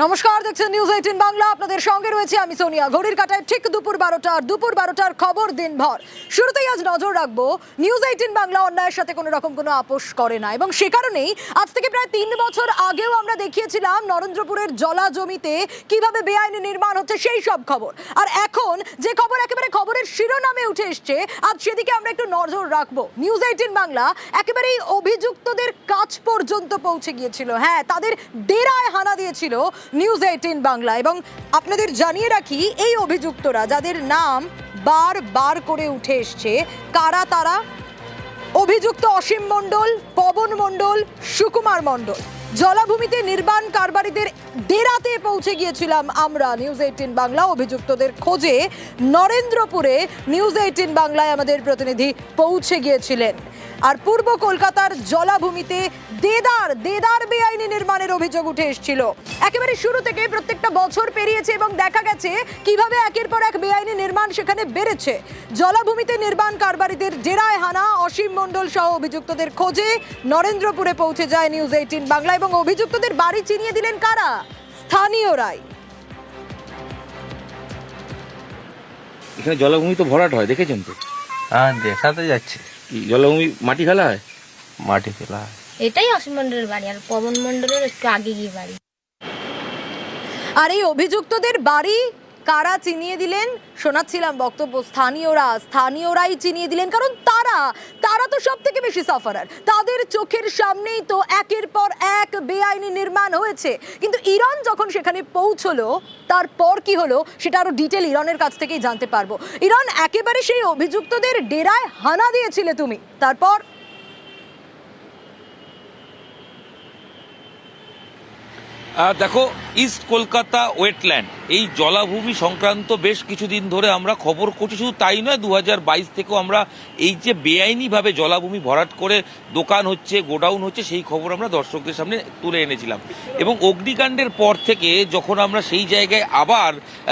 নমস্কার, দেখছেন নিউজ 18 বাংলা। আপনাদের সঙ্গে রয়েছে আমি সোনিয়া। ঘড়ির কাঁটায় ঠিক দুপুর 12টার খবর দিনভর। শুরুতেই আজ নজর রাখবো নিউজ 18 বাংলা অন্যায়ের সাথে কোনো রকম কোনো আপোষ করে না, এবং সে কারণেই আজ থেকে প্রায় 3 বছর আগেও আমরা দেখিয়েছিলাম নরেন্দ্রপুরের জলা জমিতে কিভাবে বেআইনি নির্মাণ হচ্ছে সেই সব খবর। আর এখন যে খবর একেবারে খবরের শিরোনামে উঠে এসছে, আজ সেদিকে আমরা একটু নজর রাখবো। নিউজ 18 বাংলা একেবারে এই অভিযুক্তদের কাছ পর্যন্ত পৌঁছে গিয়েছিল। হ্যাঁ, তাদের ডেরায় হানা দিয়েছিল নিউজ 18 বাংলা। এবং আপনাদের জানিয়ে রাখি, এই অভিযুক্তরা যাদের নাম বারবার করে উঠে এসছে, কারা তারা? অভিযুক্ত অসীম মণ্ডল, পবন মণ্ডল, সুকুমার মণ্ডল। জলাভূমিতে নির্মাণ কারবারিদের ডেরাতে পৌঁছে গিয়েছিলাম আমরা নিউজ 18 বাংলা অভিযুক্তদের খোঁজে। নরেন্দ্রপুরে নিউজ 18 বাংলায় আমাদের প্রতিনিধি পৌঁছে গিয়েছিলেন। আর পূর্ব কলকাতার জলাভূমিতে দেদার বেআইনি নির্মাণের অভিযোগ উঠে এসেছিল। একেবারে শুরু থেকে প্রত্যেকটা বছর পেরিয়েছে এবং দেখা গেছে কিভাবে একের পর এক বেআইনি নির্মাণ সেখানে বেড়েছে। জলাভূমিতে নির্মাণ কারবারিদের ডেরায় হানা, অসীম মণ্ডল সহ অভিযুক্তদের খোঁজে নরেন্দ্রপুরে পৌঁছে যায় নিউজ 18 বাংলা। এবং অভিযুক্তদের বাড়ি চিনিয়ে দিলেন কারা? স্থানীয়রাই। এখানে জলাভূমি তো ভরাট হয়, দেখেছেন তো? হ্যাঁ, দেখা তো যাচ্ছে। জলাভূমি মাটি ফেলা হয়, মাটি ফেলা হয়। এটাই অসীম মণ্ডলের বাড়ি, আর পবন মণ্ডলের একটু আগে গিয়ে বাড়ি। আর এই অভিযুক্তদের বাড়ি কারা চিনিয়ে দিলেন? শোনাচ্ছিলাম বক্তব্য স্থানীয়রাই চিনিয়ে দিলেন, কারণ তারা তো সব থেকে বেশি সাফারার। তাদের চোখের সামনেই তো একের পর এক বেআইনি নির্মাণ হয়েছে। কিন্তু ইরন যখন সেখানে পৌঁছলো, তারপর কি হলো সেটা আরো ডিটেল ইরনের কাছ থেকেই জানতে পারবো। ইরন, একেবারে সেই অভিযুক্তদের ডেরায় হানা দিয়েছিলে তুমি, তারপর? দেখো, ইস্ট কলকাতা ওয়েটল্যান্ড এই জলাভূমি সংক্রান্ত বেশ কিছুদিন ধরে আমরা খবর করছি। শুধু তাই নয়, 2022 থেকেও আমরা এই যে বেআইনিভাবে জলাভূমি ভরাট করে দোকান হচ্ছে, গোডাউন হচ্ছে, সেই খবর আমরা দর্শকদের সামনে তুলে এনেছিলাম। এবং অগ্নিকাণ্ডের পর থেকে যখন আমরা সেই জায়গায় আবার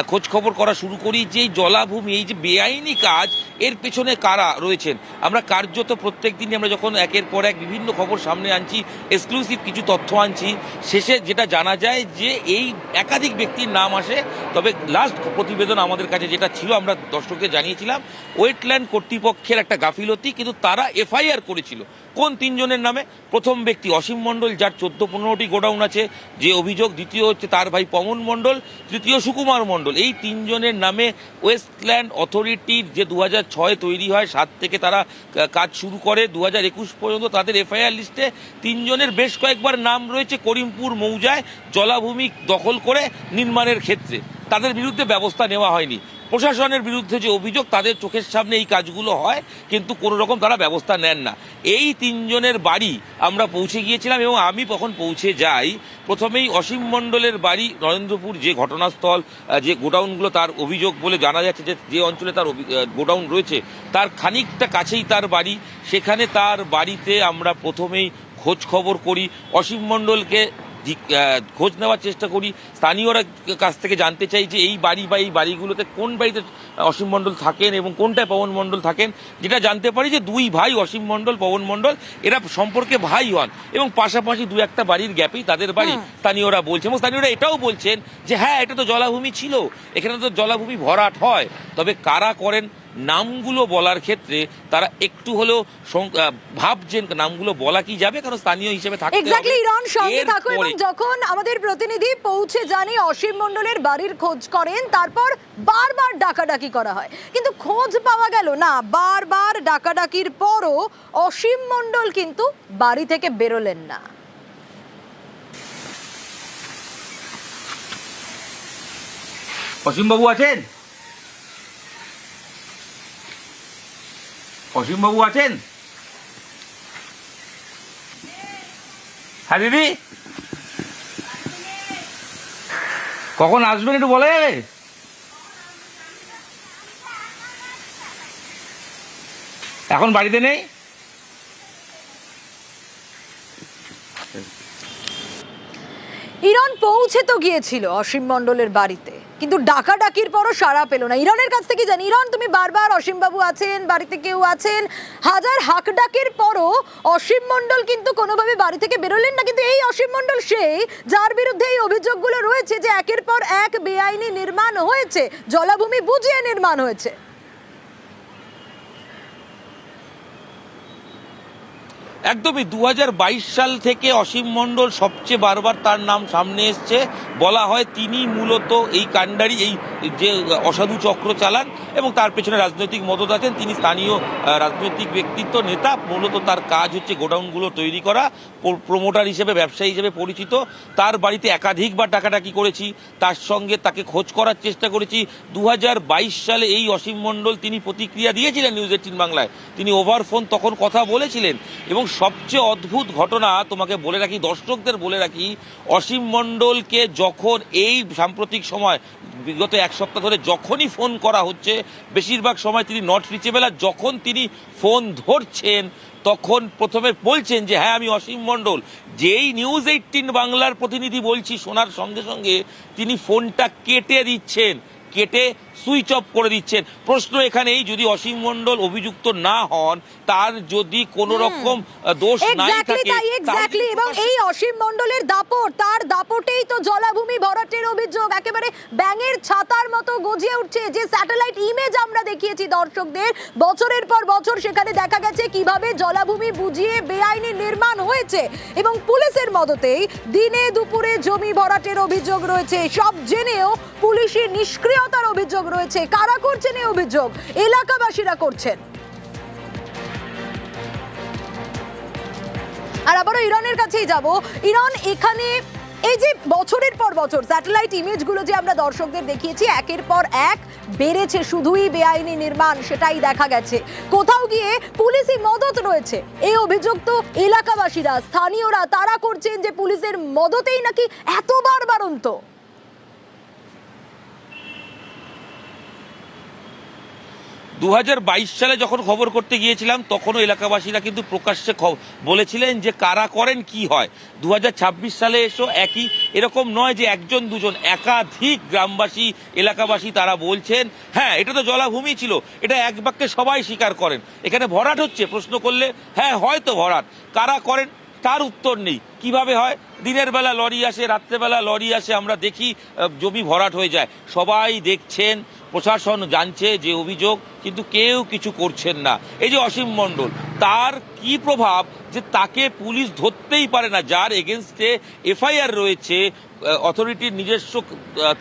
খোঁজ খবর করা শুরু করি যে এই জলাভূমি, এই যে বেআইনি কাজ, এর পেছনে কারা রয়েছেন, আমরা কার্যত প্রত্যেক দিনই আমরা যখন একের পর এক বিভিন্ন খবর সামনে আনছি, এক্সক্লুসিভ কিছু তথ্য আনছি, শেষে যেটা জানা যায় যে এই একাধিক ব্যক্তির নাম আসে। তবে লাস্ট প্রতিবেদন আমাদের কাছে যেটা ছিল, আমরা দর্শকদের জানিয়েছিলাম ওয়েটল্যান্ড কর্তৃপক্ষের একটা গাফিলতি, কিন্তু তারা এফআইআর করেছিল কোন 3 জনের নামে? প্রথম ব্যক্তি অসীম মণ্ডল, যার 14-15টি গোডাউন আছে যে অভিযোগ, দ্বিতীয় হচ্ছে তার ভাই পবন মণ্ডল, তৃতীয় সুকুমার মণ্ডল। এই 3 জনের নামে ওয়েস্টল্যান্ড অথরিটির যে 2006 তৈরি হয়, 7 থেকে তারা কাজ শুরু করে 2021 পর্যন্ত, তাদের এফআইআর লিস্টে 3 জনের বেশ কয়েকবার নাম রয়েছে করিমপুর মৌজায় জলাভূমি দখল করে নির্মাণের ক্ষেত্রে। তাদের বিরুদ্ধে ব্যবস্থা নেওয়া হয়নি। প্রশাসনের বিরুদ্ধে যে অভিযোগ, তাদের চোখের সামনে এই কাজগুলো হয় কিন্তু কোনো রকম তারা ব্যবস্থা নেন না। এই 3 জনের বাড়ি আমরা পৌঁছে গিয়েছিলাম এবং আমি কখন পৌঁছে যাই, প্রথমেই অসীম মণ্ডলের বাড়ি নরেন্দ্রপুর, যে ঘটনাস্থল, যে গোডাউনগুলো তার অভিযোগ বলে জানা যাচ্ছে যে অঞ্চলে তার গোডাউন রয়েছে, তার খানিকটা কাছেই তার বাড়ি। সেখানে তার বাড়িতে আমরা প্রথমেই খোঁজ খবর করি, অসীম মণ্ডলকে খোঁজ নেওয়ার চেষ্টা করি। স্থানীয়রা কাছ থেকে জানতে চাই যে এই বাড়ি বা এই বাড়িগুলোতে কোন বাড়িতে অসীম মণ্ডল থাকেন এবং কোনটায় পবন মণ্ডল থাকেন। যেটা জানতে পারি যে 2 ভাই অসীম মণ্ডল, পবন মণ্ডল, এরা সম্পর্কে ভাই হন এবং পাশাপাশি 2-1টা বাড়ির গ্যাপেই তাদের বাড়ি, স্থানীয়রা বলছেন। এবং স্থানীয়রা এটাও বলছেন যে হ্যাঁ, এটা তো জলাভূমি ছিল, এখানে তো জলাভূমি ভরাট হয়। তবে কারা করেন, নামগুলো বলার ক্ষেত্রে তারা একটু হলেও ভাবছেন নামগুলো বলা কি যাবে, কারণ স্থানীয় হিসেবে থাকতে হবে। এক্স্যাক্টলি ইরন, সঙ্গে থাকো। এবং যখন আমাদের প্রতিনিধি পৌঁছে জানি অসীম মণ্ডলের বাড়ির খোঁজ করেন, তারপর বারবার ডাকাডাকি করা হয় কিন্তু খোঁজ পাওয়া গেল না। বারবার ডাকাডাকির পরও অসীম মণ্ডল কিন্তু বাড়ি থেকে বেরোলেন না। অসীমবাবু আছেন? অসীমবাবু আছেন? হ্যাঁ দিদি, কখন আসবেন একটু বলে যাবে? এখন বাড়িতে নেই। ইরন পৌঁছে তো গিয়েছিল অসীম মণ্ডলের বাড়িতে, কিন্তু ডাকাডাকির পরও সাড়া পেল না। ইরনের কাছ থেকে জানি, ইরন তুমি বারবার অসীমবাবু আছেন, বাড়িতে কেউ আছেন, হাজার হাক ডাকের পরও অসীম মণ্ডল কিন্তু কোনোভাবে বাড়ি থেকে বেরোলেন না। কিন্তু এই অসীম মণ্ডল সেই যার বিরুদ্ধে এই অভিযোগগুলো রয়েছে যে একের পর এক বেআইনি নির্মাণ হয়েছে, জলাভূমি বুঝিয়ে নির্মাণ হয়েছে। একদমই 2022 সাল থেকে অসীম মণ্ডল সবচেয়ে বারবার তার নাম সামনে এসছে। বলা হয় তিনি মূলত এই কাণ্ডারি, এই যে অসাধু চক্র চালান এবং তার পেছনে রাজনৈতিক মদত আছেন। তিনি স্থানীয় রাজনৈতিক ব্যক্তিত্ব, নেতা। মূলত তার কাজ হচ্ছে গোডাউনগুলো তৈরি করা, প্রমোটার হিসেবে, ব্যবসায়ী হিসেবে পরিচিত। তার বাড়িতে একাধিকবার ডাকাডাকি করেছি, তার সঙ্গে তাকে খোঁজ করার চেষ্টা করেছি। 2022 সালে এই অসীম মণ্ডল তিনি প্রতিক্রিয়া দিয়েছিলেন নিউজ 18 বাংলায়। তিনি ওভার ফোন তখন কথা বলেছিলেন। এবং সবচেয়ে অদ্ভুত ঘটনা তোমাকে বলে রাখি, দর্শকদের বলে রাখি, অসীম মণ্ডলকে যখন এই সাম্প্রতিক সময় বিগত এক সপ্তাহ ধরে যখনই ফোন করা হচ্ছে, বেশিরভাগ সময় তিনি নট রিচেবল। আর যখন তিনি ফোন ধরছেন তখন প্রথমে বলছেন যে হ্যাঁ আমি অসীম মণ্ডল। যেই নিউজ 18 বাংলার প্রতিনিধি বলছি শোনার সঙ্গে সঙ্গে তিনি ফোনটা কেটে দিচ্ছেন, কেটে সুইচ অফ করে দিচ্ছেন। প্রশ্ন এখানেই, যদি অসীম মণ্ডল অভিযুক্ত না হন, তার যদি কোনো রকম দোষ নাই থাকে, এবং এই অসীম মণ্ডলের দাপট, তার দাপটেই তো জলাভূমি ভরাটের অভিযোগ একেবারে ব্যাঙের ছাতার মতো গজিয়ে উঠছে। যে স্যাটেলাইট ইমেজ আমরা দেখিয়েছি দর্শকদের, বছরের পর বছর সেখানে দেখা গেছে কিভাবে জলাভূমি বুঝিয়ে বেআইনি নির্মাণ হয়েছে এবং পুলিশের মদতেই দিনে দুপুরে জমি ভরাটের অভিযোগ রয়েছে। সব জেনেও পুলিশের নিষ্ক্রিয়তার অভিযোগ রয়েছে। কারা করছেন এই অভিযোগ? এলাকাবাসীরা করছেন। আর আবারও ইরনের কাছেই যাব। ইরন, এখানে এই যে বছরের পর বছর স্যাটেলাইট ইমেজগুলো যে আমরা দর্শকদের দেখিয়েছি, একের পর এক বেড়েছে শুধুই বেআইনি নির্মাণ, সেটাই দেখা গেছে। কোথাও গিয়ে পুলিশি মদত রয়েছে, এই অভিযোগ তো এলাকাবাসীরা, স্থানীয়রা তারা করছেন যে পুলিশের মদতেই নাকি এতবার বাড়ন্ত। 2022 সালে যখন খবর করতে গিয়েছিলাম তখনও এলাকাবাসীরা কিন্তু প্রকাশ্যে বলেছিলেন যে কারা করেন কি হয়। 2026 সালে এসো একই, এরকম নয় যে একজন দুজন, একাধিক গ্রামবাসী, এলাকাবাসী তারা বলছেন হ্যাঁ এটা তো জলাভূমি ছিল। এটা এক বাক্যে সবাই স্বীকার করেন। এখানে ভরাট হচ্ছে, প্রশ্ন করলে হ্যাঁ হয়তো ভরাট। কারা করেন তার উত্তর নেই। কিভাবে হয়? দিনের বেলা লরি আসে, রাত্রেবেলা লরি আসে, আমরা দেখি জমি ভরাট হয়ে যায়। সবাই দেখছেন, প্রশাসন জানছে যে অভিযোগ, কিন্তু কেউ কিছু করছেন না। এই যে অসীম মণ্ডল, তার কি প্রভাব যে তাকে পুলিশ ধরতেই পারে না, যার এগেনস্টে এফআইআর রয়েছে, অথরিটির নিজস্ব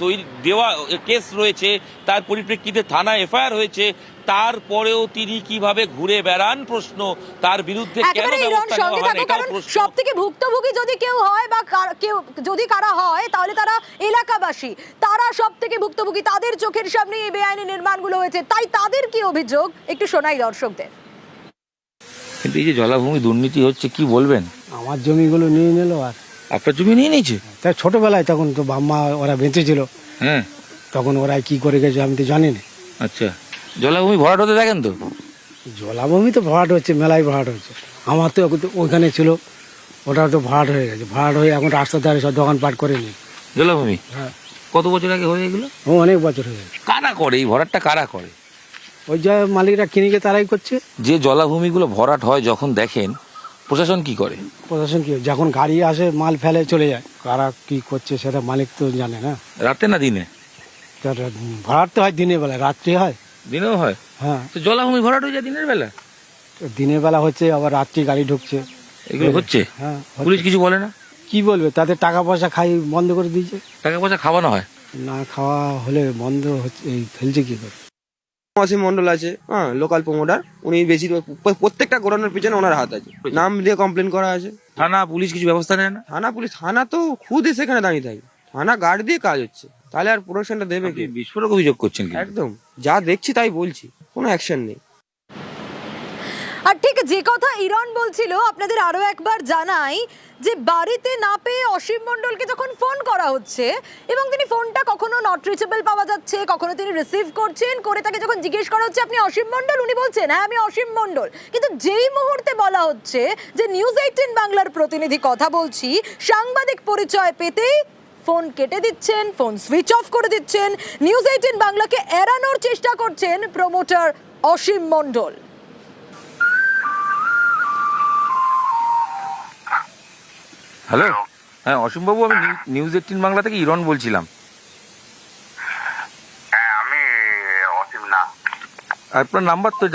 তৈরি দেওয়া কেস রয়েছে, তার পরিপ্রেক্ষিতে থানা এফআইআর হয়েছে, তারপরেও তিনি কিভাবে ঘুরে বেড়ান প্রশ্ন, তার বিরুদ্ধে কেন ব্যবস্থা নেওয়া হয় না এটাও প্রশ্ন। সব থেকে ভুক্তভোগী যদি কেউ হয় বা কেউ যদি কারা হয় তাহলে তারা এলাকাবাসী, তারা সব থেকে ভুক্তভোগী, তাদের চোখের সামনে এই বেআইনি নির্মাণগুলো হয়েছে। তাই তাদের কি অভিযোগ একটু শোনাই দর্শকদের। কিন্তু এই যে জলাভূমি দুর্নীতি হচ্ছে, কি বলবেন? আমার জমিগুলো নিয়ে নিল। আর আপনার জমি নিয়ে নিয়েছে? তাই ছোটবেলায় তখন তো বাম্মা ওরা বেঁচে ছিল, হ্যাঁ, তখন ওরা কি করে গেছে আমি তো জানি না। আচ্ছা, জলাভূমি ভরাট হতে দেখেন তো? জলাভূমি তো ভরাট হচ্ছে, মেলায় ভরাট হচ্ছে। আমার তো ওইখানে ছিল, ওটা তো ভরাট হয়ে গেছে। ভরাট হয়ে এখন রাস্তার ধারে সব দোকানপাট করে নি জলাভূমি। হ্যাঁ, কত বছর আগে হয়ে এগুলো? অনেক বছর হয়ে গেছে। কারা করে এই ভরাটটা? কারা করে? ওই যে মালিকরা কিনে গিয়ে তারাই করছে। যে জলাভূমিগুলো ভরাট হয় যখন দেখেন, প্রশাসন কি করে? প্রশাসন কি, যখন গাড়ি আসে মাল ফেলে চলে যায়। কারা কি করছে সেটা মালিক তো জানে না। রাতে না দিনে? ভরাট তো হয় দিনের বেলা, রাত্রি হয়, দিনেও হয়। হ্যাঁ, তো জলাভূমি ভরাট হয়ে যায় দিনের বেলা? দিনের বেলা হচ্ছে, আবার রাত্রি গাড়ি ঢুকছে, এগুলো হচ্ছে। হ্যাঁ, পুলিশ কিছু বলে না? কি বলবে, তাদের টাকা পয়সা খাই বন্ধ করে দিয়েছে। টাকা পয়সা খাওয়ানো হয় না, খাওয়া হলে বন্ধ হচ্ছে, এই ফেলছে কি করে। অসীম মন্ডল আছে, হ্যাঁ, লোকাল প্রমোটার। উনি বেশি প্রত্যেকটা গোডাউনের পিছনে ওনার হাত আছে। নাম দিয়ে কমপ্লেন করা আছে। থানা পুলিশ কিছু ব্যবস্থা নেয় না? থানা তো খুদ সেখানে দাঁড়িয়ে থাকে। থানা গার্ড দিয়ে কাজ হচ্ছে, তাহলে আর প্রোডাকশনটা দেবে কি? বিস্ফোরক অভিযোগ করছেন কি? একদম যা দেখছি তাই বলছি, কোনো অ্যাকশন নেই। আর ঠিক যে কথা ইরন বলছিল, আপনাদের আরো একবার জানাই যে বাড়িতে না পেয়ে অসীম মণ্ডলকে যখন ফোন করা হচ্ছে এবং তিনি ফোনটা কখনো নট রিচেবল পাওয়া যাচ্ছে, কখনো তিনি রিসিভ করছেন, করে তাকে যখন জিজ্ঞেস করা হচ্ছে আপনি অসীম মণ্ডল, উনি বলছেন হ্যাঁ আমি অসীম মণ্ডল। কিন্তু যেই মুহূর্তে বলা হচ্ছে যে নিউজ 18 বাংলার প্রতিনিধি কথা বলছি, সাংবাদিক পরিচয় পেতেই ফোন কেটে দিচ্ছেন, ফোন সুইচ অফ করে দিচ্ছেন। নিউজ 18 বাংলাকে এড়ানোর চেষ্টা করছেন প্রমোটার অসীম মণ্ডল। হ্যালো, হ্যাঁ অসীমবাবু, আমি নিউজ 18 বাংলা থেকে ইরন বলছিলাম। হ্যাঁ, আমি অসীম না। আপনার নাম্বার তো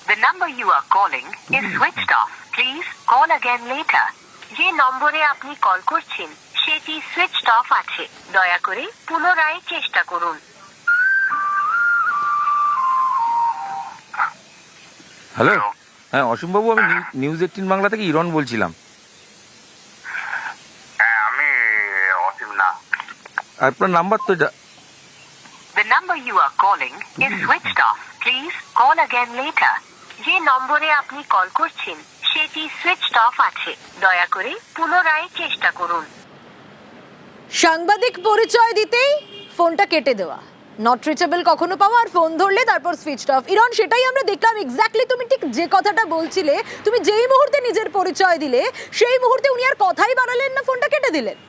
The number you are calling is switched off. Please call again later. যে নম্বরে আপনি কল করছেন সেটি সুইচড অফ আছে, দয়া করে পুনরায় চেষ্টা করুন। হ্যালো, হ্যাঁ অসীমবাবু, আমি নিউজ 18 বাংলা থেকে ইরন বলছিলাম। হ্যাঁ, আমি অসীম না। আপনার নাম্বার তো The number you are calling is switched off. Please call again later. যে নম্বরে আপনি কল করছেন সেটি সুইচড অফ আছে, দয়া করে পুনরায় চেষ্টা করুন। সাংবাদিক পরিচয় দিতেই ফোনটা কেটে দেওয়া, নট রিচেবল কখনো পাওয়া, আর ফোন ধরলে তারপর সুইচড অফ। ইরন, সেটাই আমরা দেখলাম এক্স্যাক্টলি। তুমি ঠিক যে কথাটা বলছিলে, তুমি যেই মুহূর্তে নিজের পরিচয় দিলে সেই মুহূর্তে উনি আর কথাই বাড়ালেন না, ফোনটা কেটে দিলেন।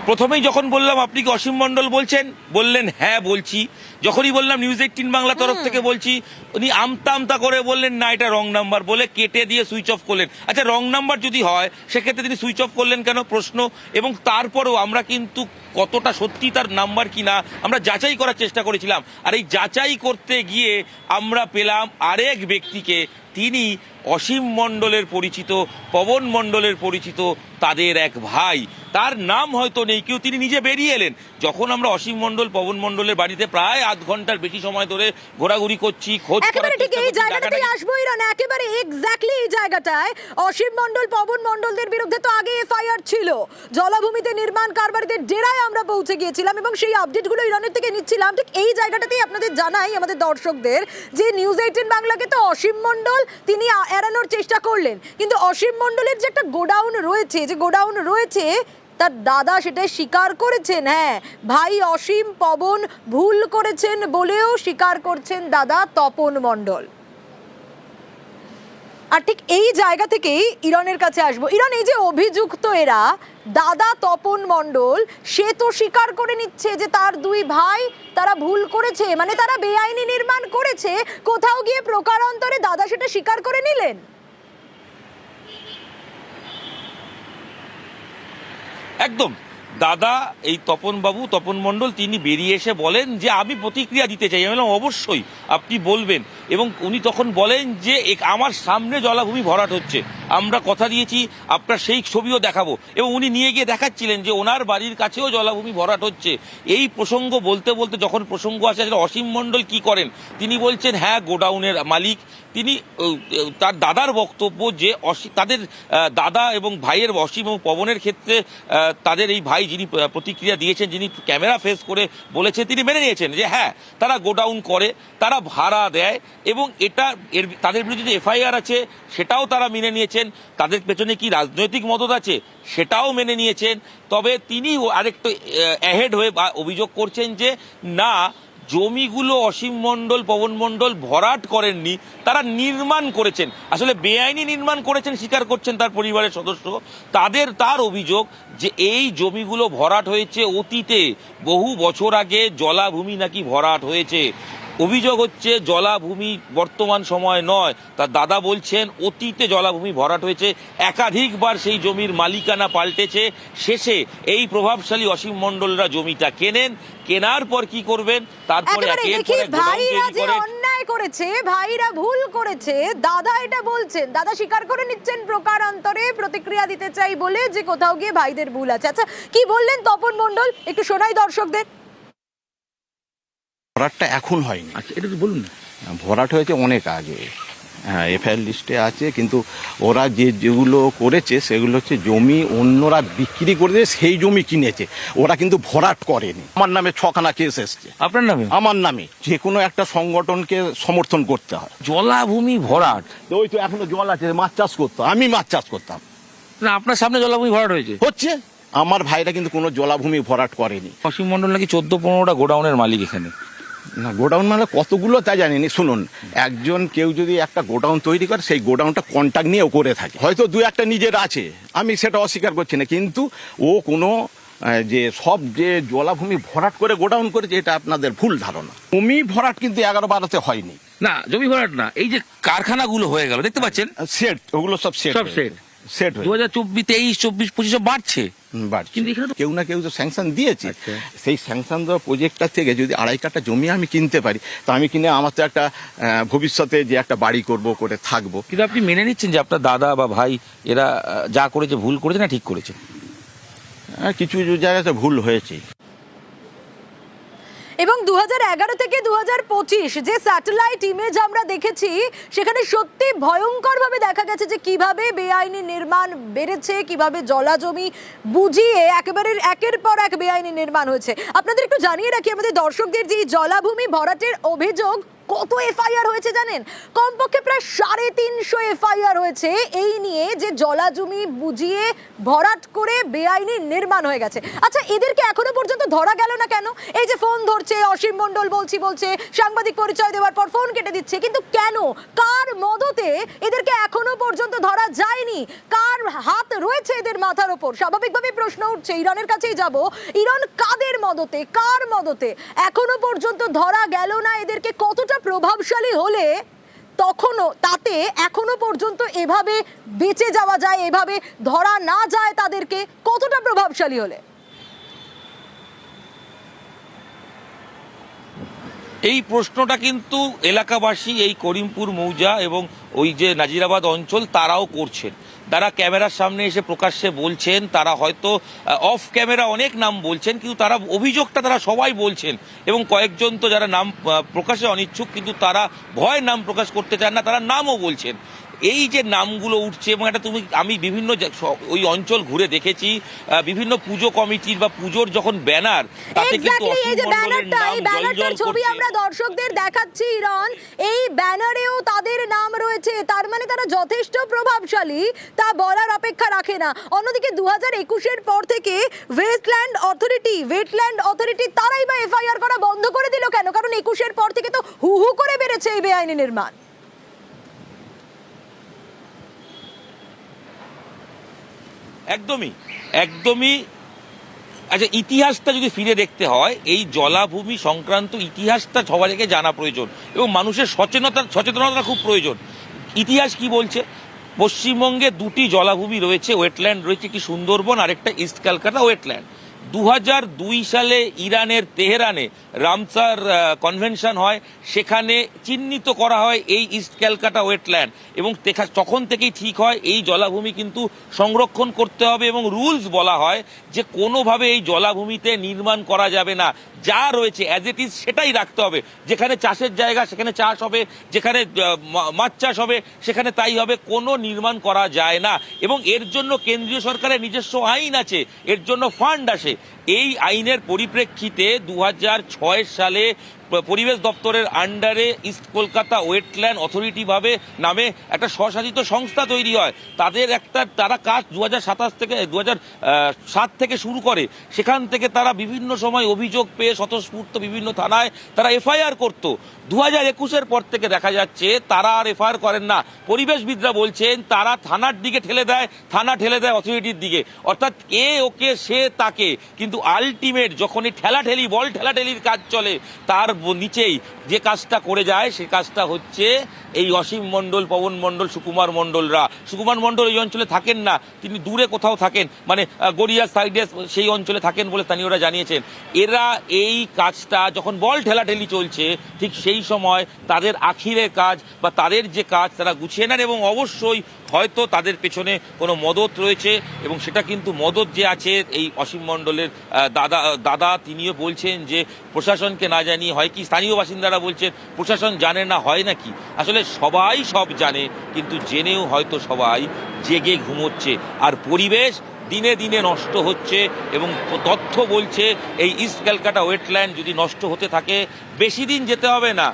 প্রথমেই যখন বললাম আপনি কি অসীম মণ্ডল বলছেন, বললেন হ্যাঁ বলছি। যখনই বললাম নিউজ 18 বাংলা তরফ থেকে বলছি, উনি আমতা আমতা করে বললেন না এটা রং নাম্বার, বলে কেটে দিয়ে সুইচ অফ করলেন। আচ্ছা, রং নাম্বার যদি হয় সেক্ষেত্রে তিনি সুইচ অফ করলেন কেন, প্রশ্ন। এবং তারপরেও আমরা কিন্তু কতটা সত্যি তার নাম্বার কিনা আমরা যাচাই করার চেষ্টা করেছিলাম। আর এই যাচাই করতে গিয়ে আমরা পেলাম আরেক ব্যক্তিকে, তিনি অসীম মণ্ডলের পরিচিত, পবন মণ্ডলের পরিচিত, তাদের এক ভাই। তার নাম হয়তো নেই, কেউ তিনি নিজে বেরিয়ে এলেন। যখন আমরা অসীম মণ্ডল, পবন মণ্ডলের বাড়িতে প্রায় আধ ঘন্টার বেশি সময় ধরে ঘোরাঘুরি করছি, খোঁজ একেবারে ঠিক এই জায়গাটাতেই আসবো ইরন, একেবারে এক্স্যাক্টলি এই জায়গাটায় অসীম মণ্ডল, পবন মণ্ডলদের বিরুদ্ধে তো আগে এফআইআর ছিল। জলাভূমিতে নির্মাণ কারবারিদের ডেরায় আমরা পৌঁছে গিয়েছিলাম এবং সেই আপডেটগুলো ইরনের থেকে নিচ্ছিলাম। ঠিক এই জায়গাটাতেই আপনাদের জানাই, আমাদের দর্শকদের, যে নিউজ 18 বাংলাকে তো অসীম মণ্ডল তিনি এড়ানোর চেষ্টা করলেন, কিন্তু অসীম মণ্ডলের যে একটা গোডাউন রয়েছে, তার দাদা সেটাই স্বীকার করেছেন। হ্যাঁ, ভাই অসীম, পবন ভুল করেছেন বলেও স্বীকার করছেন দাদা তপন মণ্ডল। আর ঠিক এই জায়গা থেকেই ইরনের কাছে আসবো। ইরন, এই যে অভিযুক্ত এরা, দাদা তপন মণ্ডল, সে তো স্বীকার করে নিচ্ছে যে তার দুই ভাই তারা ভুল করেছে, মানে তারা বেআইনি নির্মাণ করেছে। কোথাও গিয়ে প্রকারান্তরে দাদা সেটা স্বীকার করে নিলেন। একদম দাদা, এই তপন মণ্ডল তিনি বেরিয়ে এসে বলেন যে আমি প্রতিক্রিয়া দিতে চাই। আমি বললাম অবশ্যই আপনি বলবেন। এবং উনি তখন বলেন যে আমার সামনে জলাভূমি ভরাট হচ্ছে, আমরা কথা দিয়েছি আপনার সেই ছবিও দেখাবো। এবং উনি নিয়ে গিয়ে দেখাচ্ছিলেন যে ওনার বাড়ির কাছেও জলাভূমি ভরাট হচ্ছে। এই প্রসঙ্গ বলতে বলতে যখন প্রসঙ্গ আসে অসীম মণ্ডল কি করেন, তিনি বলছেন হ্যাঁ গোডাউনের মালিক তিনি। তার দাদার বক্তব্য যে তাদের দাদা এবং ভাইয়ের, অসীম এবং পবনের ক্ষেত্রে তাদের এই ভাই যিনি প্রতিক্রিয়া দিয়েছেন, যিনি ক্যামেরা ফেস করে বলেছেন, তিনি মেনে নিয়েছেন যে হ্যাঁ তারা গোডাউন করে, তারা ভাড়া দেয় এবং তাদের বিরুদ্ধে যে এফআইআর আছে সেটাও তারা মেনে নিয়েছেন। তাদের পেছনে কি রাজনৈতিক মদত আছে সেটাও মেনে নিয়েছেন। তবে তিনি আরেকটু অ্যাহেড হয়ে অভিযোগ করছেন যে না, জমিগুলো অসীম মণ্ডল, পবন মণ্ডল ভরাট করেননি, তারা নির্মাণ করেছেন। আসলে বেআইনি নির্মাণ করেছেন স্বীকার করছেন তার পরিবারের সদস্য। তার অভিযোগ যে এই জমিগুলো ভরাট হয়েছে অতীতে, বহু বছর আগে জলাভূমি নাকি ভরাট হয়েছে। অভিযোগ হচ্ছে জলাভূমি বর্তমান সময় নয়, তার দাদা বলছেন অতীতে জলাভূমি ভরাট হয়েছে, একাধিকবার সেই জমির মালিকানা পাল্টেছে। শেষে এই প্রভাবশালী অসীম মণ্ডলরা জমিটা কেনার পর কি করবেন, তারপরে ভাইরা যে অন্যায় করেছে, ভাইরা ভুল করেছে, দাদা এটা বলছেন, দাদা স্বীকার করে নিচ্ছেন প্রকারান্তরে প্রতিক্রিয়া দিতে চাই বলে যে কোথাও গিয়ে ভাইদের ভুল আছে। আচ্ছা, কি বললেন তপন মণ্ডল, একটু শোনাই দর্শকদের। ভরাটটা এখন হয়নি। আচ্ছা, এটা তো বলুন না। ভরাট হয়েছে অনেক আগে, হ্যাঁ এফআইআর লিস্টে আছে, কিন্তু ওরা যেগুলো করেছে সেগুলো হচ্ছে জমি অন্যরা বিক্রি করে দিয়ে সেই জমি কিনেছে, ওরা কিন্তু ভরাট করেনি। আমার নামে 6খানা কেস এসছে। আপনার নামে? আমার নামে। যে কোনো একটা সংগঠনকে সমর্থন করতে হয়। জলাভূমি ভরাট, ওই তো এখনো জল আছে, মাছ চাষ করতাম, আমি মাছ চাষ করতাম, না আপনার সামনে জলাভূমি ভরাট হচ্ছে। আমার ভাইরা কিন্তু কোনো জলাভূমি ভরাট করেনি। অসীম মণ্ডল নাকি 14-15টা গোডাউনের মালিক এখানে, না গোডাউন মানে কতগুলো তা জানিনি। শুনুন, একজন কেউ যদি একটা গোডাউন তৈরি করে সেই গোডাউনটা কন্ট্যাক্ট নিয়েও করে থাকে, হয়তো দু একটা নিজের আছে, আমি সেটা অস্বীকার করছি না, কিন্তু ও কোনো যে সব যে জলাভূমি ভরাট করে গোডাউন করেছে এটা আপনাদের ভুল ধারণা। ভূমি ভরাট কিন্তু 11-12-তে হয়নি। না জমি ভরাট না, এই যে কারখানাগুলো হয়ে গেল দেখতে পাচ্ছেন, সেট ওগুলো সব সেট সব সেট সেট 2023, 24, 25 বাড়ছে, কিন্তু এখানে তো কেউ না কেউ তো স্যাংশন দিয়েছে। সেই স্যাংশন দেওয়া প্রজেক্টটা থেকে যদি 2.5 কাঠা জমি আমি কিনতে পারি, তো আমি কিনে আমার তো একটা ভবিষ্যতে যে একটা বাড়ি করব, করে থাকবো। কিন্তু আপনি মেনে নিচ্ছেন যে আপনার দাদা বা ভাই এরা যা করেছে ভুল করেছে না ঠিক করেছে? কিছু কিছু জায়গাতে ভুল হয়েছে। এবং 2011 থেকে 2025 যে স্যাটেলাইট ইমেজ আমরা দেখেছি, সেখানে সত্যি ভয়ঙ্করভাবে দেখা গেছে যে কিভাবে বেআইনি নির্মাণ বেড়েছে, কিভাবে জলাজমি বুঝিয়ে একেবারে একের পর এক বেআইনি নির্মাণ হয়েছে। আপনাদের একটু জানিয়ে রাখি আমাদের দর্শকদের, যে জলাভূমি ভরাটের অভিযোগ কত এফআইআর হয়েছে জানেন? কমপক্ষে প্রায় 350 এফআইআর হয়েছে এই নিয়ে, যে জলাজমি বুঝিয়ে ভরাট করে বেআইনি নির্মাণ হয়ে গেছে। আচ্ছা, এদেরকে এখনো পর্যন্ত ধরা গেল না কেন? এই যে ফোন ধরছে অসীম মণ্ডল, বলছে সাংবাদিক পরিচয় দেওয়ার পর ফোন কেটে দিচ্ছে, কিন্তু কেন, কার মদতে এদেরকে এখনো পর্যন্ত ধরা যায়নি? কার হাত রয়েছে এদের মাথার ওপর? স্বাভাবিকভাবেই প্রশ্ন উঠছে, ইরানের কাছেই যাব। ইরান কাদের মদতে, কার মদতে এখনো পর্যন্ত ধরা গেল না? এদেরকে কতটা প্রভাবশালী হলে তখনও তাতে এখনো পর্যন্ত এভাবে বেঁচে যাওয়া যায়, এভাবে ধরা না যায় তাদেরকে? কতটা প্রভাবশালী হলে? এই প্রশ্নটা কিন্তু এলাকাবাসী, এই করিমপুর মৌজা এবং ওই যে নাজিরাবাদ অঞ্চল তারাও করছেন। তারা ক্যামেরার সামনে এসে প্রকাশ্যে বলছেন, তারা হয়তো অফ ক্যামেরা অনেক নাম বলছেন, কিন্তু তারা অভিযোগটা তারা সবাই বলছেন। এবং কয়েকজন তো যারা নাম প্রকাশে অনিচ্ছুক, কিন্তু তারা ভয় নাম প্রকাশ করতে চান না, তারা নামও বলছেন। এই যে নামগুলো উঠছে, এবং এটা আমি বিভিন্ন ওই অঞ্চল ঘুরে দেখেছি, বিভিন্ন পুজো কমিটির বা পুজোর যখন ব্যানার, তাতে কিন্তু এই যে ব্যানারটা, এই ব্যানারটার ছবি আমরা দর্শকদের দেখাচ্ছি ইরন, এই ব্যানারেও তাদের নাম রয়েছে। তার মানে তারা যথেষ্ট প্রভাবশালী, তা বলার অপেক্ষা রাখে না। অন্যদিকে 2021-এর পর থেকে ওয়েটল্যান্ড অথরিটি তারাই বা এফআইআর করা বন্ধ করে দিল কেন? কারণ 21-এর পর থেকে তো হু হু করে বেড়েছে এই বেআইনি নির্মাণ। একদমই। আচ্ছা, ইতিহাসটা যদি ফিরে দেখতে হয়, এই জলাভূমি সংক্রান্ত ইতিহাসটা সবাইকে জানা প্রয়োজন এবং মানুষের সচেতনতা খুব প্রয়োজন। ইতিহাস কি বলছে? পশ্চিমবঙ্গে 2টি জলাভূমি রয়েছে, ওয়েটল্যান্ড রয়েছে, একটি সুন্দরবন আর একটা ইস্ট ক্যালকাটা ওয়েটল্যান্ড। 2002 সালে ইরানের তেহরানে রামসার কনভেনশন হয়, সেখানে চিহ্নিত করা হয় এই ইস্ট ক্যালকাটা ওয়েটল্যান্ড, এবং তখন থেকেই ঠিক হয় এই জলাভূমি কিন্তু সংরক্ষণ করতে হবে, এবং রুলস বলা হয় যে কোনোভাবে এই জলাভূমিতে নির্মাণ করা যাবে না, যা রয়েছে অ্যাজ ইট ইজ সেটাই রাখতে হবে। যেখানে চাষের জায়গা সেখানে চাষ হবে, যেখানে মাছ চাষ হবে সেখানে তাই হবে, কোনো নির্মাণ করা যায় না। এবং এর জন্য কেন্দ্রীয় সরকারের নিজস্ব আইন আছে, এর জন্য ফান্ড আসে। এই আইনের পরিপ্রেক্ষিতে 2006 সালে পরিবেশ দপ্তরের আন্ডারে ইস্ট কলকাতা ওয়েটল্যান্ড অথরিটি নামে একটা স্বশাসিত সংস্থা তৈরি হয়। তারা কাজ 2007 থেকে শুরু করে। সেখান থেকে তারা বিভিন্ন সময় অভিযোগ পেয়ে স্বতঃস্ফূর্ত বিভিন্ন থানায় তারা এফআইআর করত। 2021-এর পর থেকে দেখা যাচ্ছে তারা আর এফআইআর করেন না। পরিবেশবিদরা বলছেন তারা থানার দিকে ঠেলে দেয়, থানা ঠেলে দেয় অথরিটির দিকে, অর্থাৎ কে ওকে সে তাকে। কিন্তু আলটিমেট যখন এই বল ঠেলাঠেলির কাজ চলে, তার নিচেই যে কাজটা করে যায় সে কাজটা হচ্ছে এই অসীম মণ্ডল, পবন মণ্ডল, সুকুমার মণ্ডলরা। সুকুমার মণ্ডল এই অঞ্চলে থাকেন না, তিনি দূরে কোথাও থাকেন, মানে গড়িয়ার সাইডে সেই অঞ্চলে থাকেন বলে স্থানীয়রা জানিয়েছেন। এরা এই কাজটা যখন বল ঠেলাঠেলি চলছে, ঠিক সেই সময় তাদের আখিরের কাজ বা তাদের যে কাজ তারা গুছিয়ে নেন, এবং অবশ্যই হয়তো তাদের পেছনে কোনো মদত রয়েছে, এবং সেটা কিন্তু মদত যে আছে এই অসীম মণ্ডলের দাদা তিনিও বলছেন যে প্রশাসনকে না জানিয়ে হয় কি, স্থানীয় বাসিন্দারা বলছেন প্রশাসন জানে না, হয় নাকি? আসলে সবাই সব জানে, কিন্তু জেনেও হয়তো সবাই জেগে ঘুমোচ্ছে। আর পরিবেশ দিনে দিনে নষ্ট হচ্ছে, এবং তথ্য বলছে এই ইস্ট ক্যালকাটা ওয়েটল্যান্ড যদি নষ্ট হতে থাকে বেশি দিন যেতে হবে না,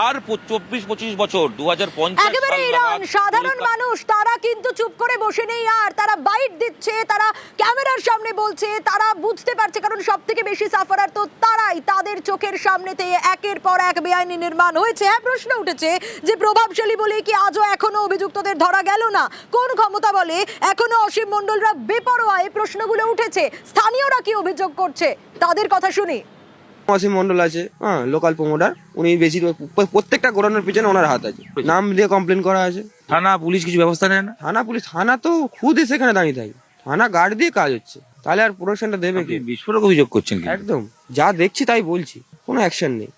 আর 24-25 বছর 2050 একেবারে ইরান সাধারণ মানুষ তারা কিন্তু চুপ করে বসে নেই, আর তারা বাইট দিচ্ছে, তারা ক্যামেরার সামনে বলছে, তারা বুঝতে পারছে, কারণ সব থেকে বেশি সাফারার তো তারাই। তাদের চোখের সামনেতে একের পর এক বেআইনি নির্মাণ হয়েছে। হ্যাঁ, প্রশ্ন উঠেছে যে প্রভাবশালী বলে কি আজও এখনো অভিযুক্তদের ধরা গেল না? কোন ক্ষমতা বলে এখনো অসীম মণ্ডলরা বেপরোয়া? এই প্রশ্নগুলো উঠেছে। স্থানীয়রা কি অভিযোগ করছে তাদের কথা শুনি। অসীম মন্ডল আছে, হ্যাঁ, লোকাল প্রমোটার। উনি বেশি প্রত্যেকটা ঘোরানোর পিছনে ওনার হাত আছে। নাম দিয়ে কমপ্লেন করা আছে। থানা পুলিশ কিছু ব্যবস্থা নেয় না? থানা তো খুদ সেখানে দাঁড়িয়ে থাকে। থানা গার্ড দিয়ে কাজ হচ্ছে, তাহলে আর প্রোটেকশনটা দেবে কি? বিস্ফোরক অভিযোগ করছেন কি? একদম যা দেখছি তাই বলছি, কোনো অ্যাকশন নেই।